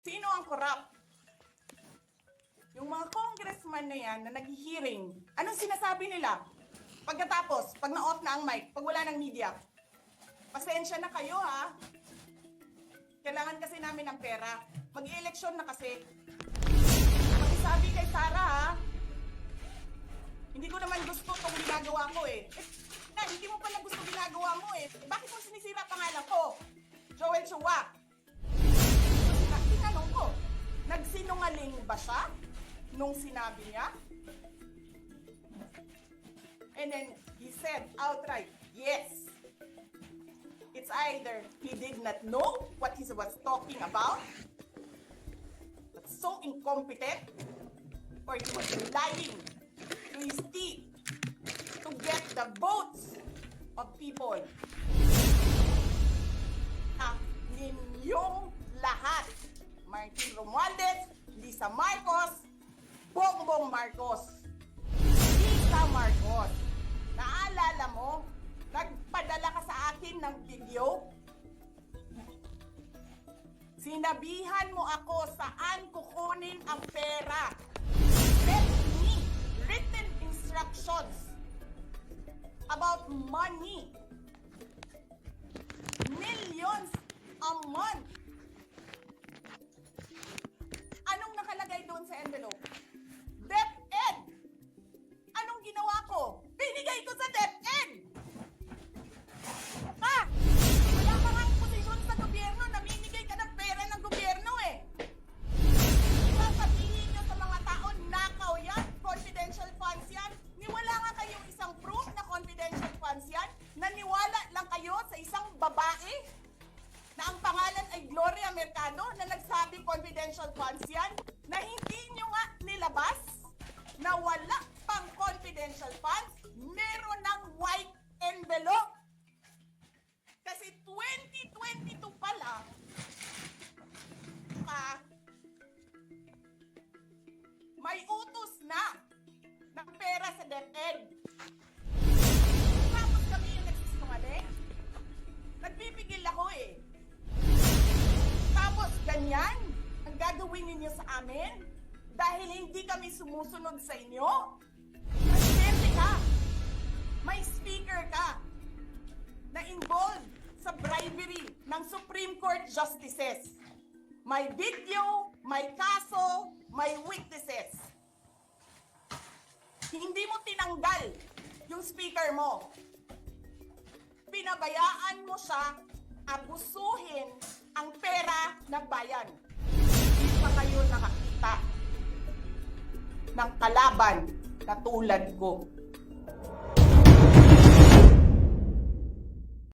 Sino ang corrupt? Yung mga congressman na yan na nag-hearing, anong sinasabi nila? Pagkatapos, pag na-off na ang mic, pag wala ng media, pasensya na kayo ha. Kailangan kasi namin ng pera. Mag-eleksyon na kasi. Sabi kay Sara ha, hindi ko naman gusto itong ginagawa ko eh. Hindi mo pala gusto ginagawa mo eh. Bakit mo sinisira pangalan ko? Joel Chua. Tinanong ko, nagsinungaling ba siya nung sinabi niya? And then he said outright, yes. It's either he did not know what he was talking about, but so incompetent, or he was lying to his teeth to get the votes of people. Ninyong lahat, Martin Romualdez, Lisa Marcos, Bongbong Marcos. Lisa Marcos, naalala mo, nagpadala ka sa akin ng video? Sinabihan mo ako saan kukunin ang pera. Send me written instructions about money. Millions a month. Anong nakalagay doon sa envelope? DepEd. Anong ginawa ko? Binigay ko sa DepEd. Wala pa nga posisyon sa gobyerno, namimigay ka ng pera ng gobyerno eh. Sasabihin nyo sa mga tao, nakaw yan, confidential funds yan. Niwala nga kayong isang proof na confidential funds yan. Naniwala lang kayo sa isang babae na ang pangalan ay Gloria Mercado na nagsabi confidential funds yan, na hindi nyo nga nilabas na wala pang confidential funds, meron ng white envelope. Kasi 2022 pa lang, may utos na ng pera sa DepEd. Tapos kami yung nagsisinungaling. Nagpipigil ako eh. Tapos ganyan ang gagawin ninyo sa amin dahil hindi kami sumusunod sa inyo. Presidente ka, may speaker ka na involved sa bribery ng Supreme Court justices. May video, may kaso, may witnesses. Hindi mo tinanggal yung speaker mo. Pinabayaan mo siya abusuhin ang pera ng bayan. Hindi pa kayo nakakita ng kalaban na tulad ko.